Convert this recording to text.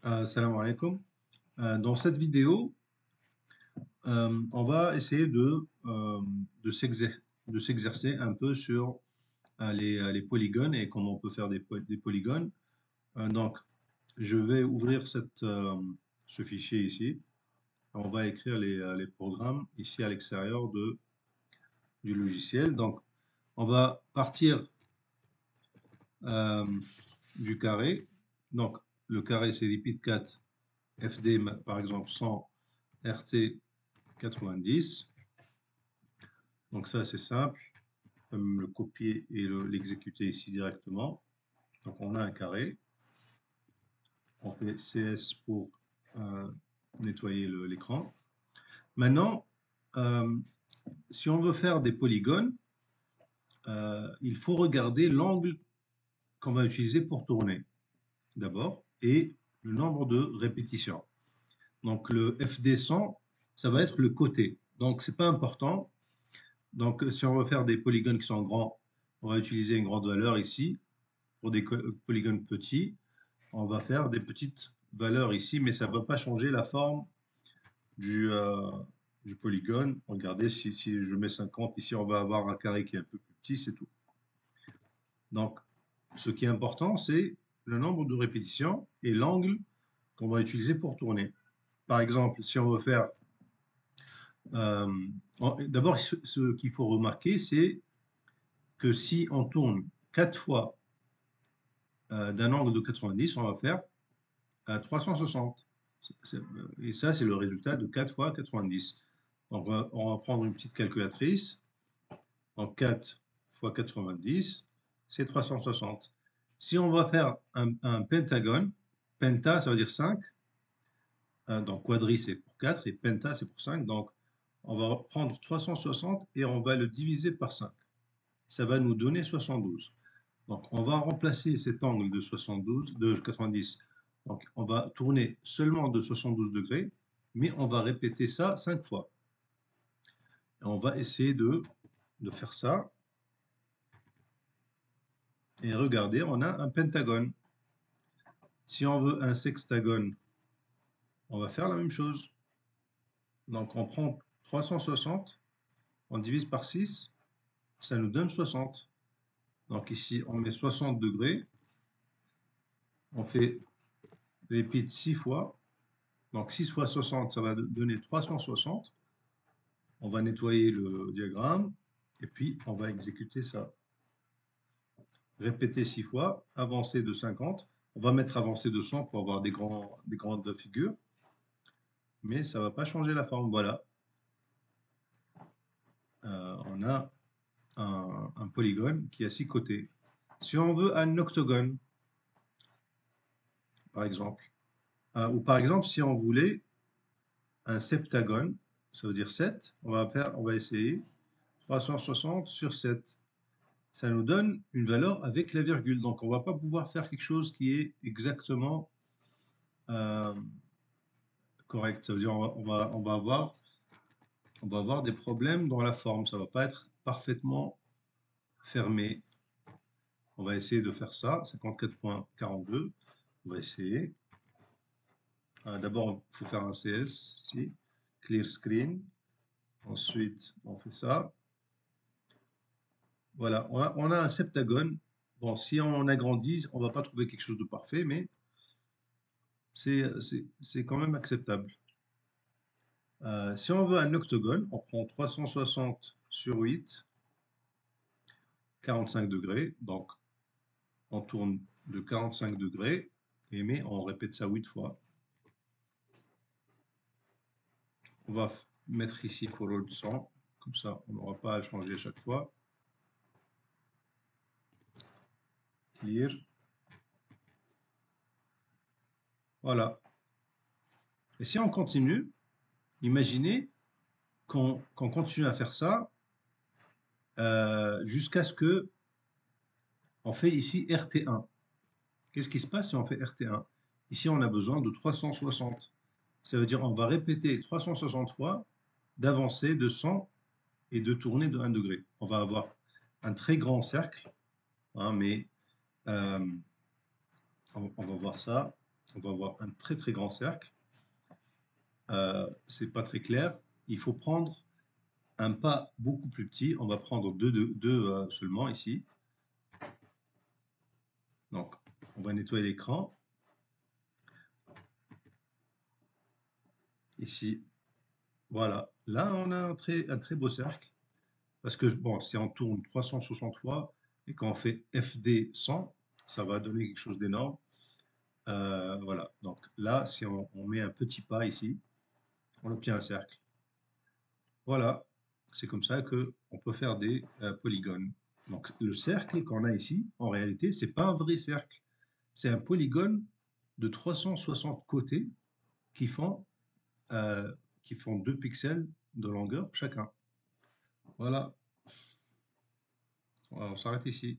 Salam alaikum. Dans cette vidéo, on va essayer de s'exercer un peu sur les polygones et comment on peut faire des polygones. Donc, je vais ouvrir ce fichier ici. On va écrire les programmes ici à l'extérieur du logiciel. Donc, on va partir euh, du carré. Donc, le carré, c'est repeat 4 FD, par exemple, 100 RT 90. Donc ça, c'est simple. On peut me le copier et l'exécuter ici directement. Donc on a un carré. On fait CS pour nettoyer l'écran. Maintenant, euh, si on veut faire des polygones, il faut regarder l'angle qu'on va utiliser pour tourner d'abord et le nombre de répétitions. Donc le FD100, ça va être le côté. Donc c'est pas important. Donc si on veut faire des polygones qui sont grands, on va utiliser une grande valeur ici. Pour des polygones petits, on va faire des petites valeurs ici, mais ça ne va pas changer la forme du, euh, du polygone. Regardez, si je mets 50, ici on va avoir un carré qui est un peu plus petit, c'est tout. Donc, ce qui est important, c'est le nombre de répétitions et l'angle qu'on va utiliser pour tourner. Par exemple, si on veut faire... euh, D'abord, ce qu'il faut remarquer, c'est que si on tourne 4 fois d'un angle de 90, on va faire à 360. Et ça, c'est le résultat de 4 fois 90. Donc, on va prendre une petite calculatrice. Donc, 4 fois 90, c'est 360. Si on va faire un pentagone, penta, ça veut dire 5. Donc, quadri, c'est pour 4 et penta, c'est pour 5. Donc, on va prendre 360 et on va le diviser par 5. Ça va nous donner 72. Donc, on va remplacer cet angle de 72, de 90. Donc, on va tourner seulement de 72 degrés, mais on va répéter ça 5 fois. Et on va essayer de faire ça. Et regardez, on a un pentagone. Si on veut un sextagone, on va faire la même chose. Donc, on prend 360, on divise par 6, ça nous donne 60. Donc ici, on met 60 degrés, on fait répète 6 fois. Donc 6 fois 60, ça va donner 360. On va nettoyer le diagramme et puis on va exécuter ça. Répéter 6 fois, avancer de 50. On va mettre avancer de 100 pour avoir des grandes figures, mais ça ne va pas changer la forme. Voilà, on a un polygone qui a 6 côtés. Si on veut un octogone, par exemple, ou par exemple si on voulait un septagone, ça veut dire 7, on va essayer 360 sur 7. Ça nous donne une valeur avec la virgule. Donc, on ne va pas pouvoir faire quelque chose qui est exactement euh, correct. Ça veut dire on va avoir des problèmes dans la forme. Ça ne va pas être parfaitement fermé. On va essayer de faire ça. 54.42. On va essayer. D'abord, il faut faire un CS ici. Clear screen. Ensuite, on fait ça. Voilà, on a un septagone. Bon, si on agrandit, on ne va pas trouver quelque chose de parfait, mais c'est quand même acceptable. Si on veut un octogone, on prend 360 sur 8, 45 degrés. Donc, on tourne de 45 degrés, mais on répète ça 8 fois. On va mettre ici forward 100, comme ça on n'aura pas à le changer à chaque fois. Clear. Voilà. Et si on continue, imaginez qu'on continue à faire ça jusqu'à ce que on fait ici RT1. Qu'est-ce qui se passe si on fait RT1? Ici, on a besoin de 360. Ça veut dire on va répéter 360 fois d'avancer de 100 et de tourner de 1 degré. On va avoir un très grand cercle, hein, mais euh, on va voir ça. on va avoir un très très grand cercle. C'est pas très clair. Il faut prendre un pas beaucoup plus petit. On va prendre deux seulement ici. Donc, on va nettoyer l'écran. Ici, voilà. Là, on a un très beau cercle. Parce que, bon, si on tourne 360 fois et qu'on fait FD 100, ça va donner quelque chose d'énorme. Voilà. Donc là, si on met un petit pas ici, on obtient un cercle. Voilà. C'est comme ça que on peut faire des polygones. Donc le cercle qu'on a ici, en réalité, c'est pas un vrai cercle. C'est un polygone de 360 côtés qui font, euh, qui font 2 pixels de longueur chacun. Voilà. On s'arrête ici.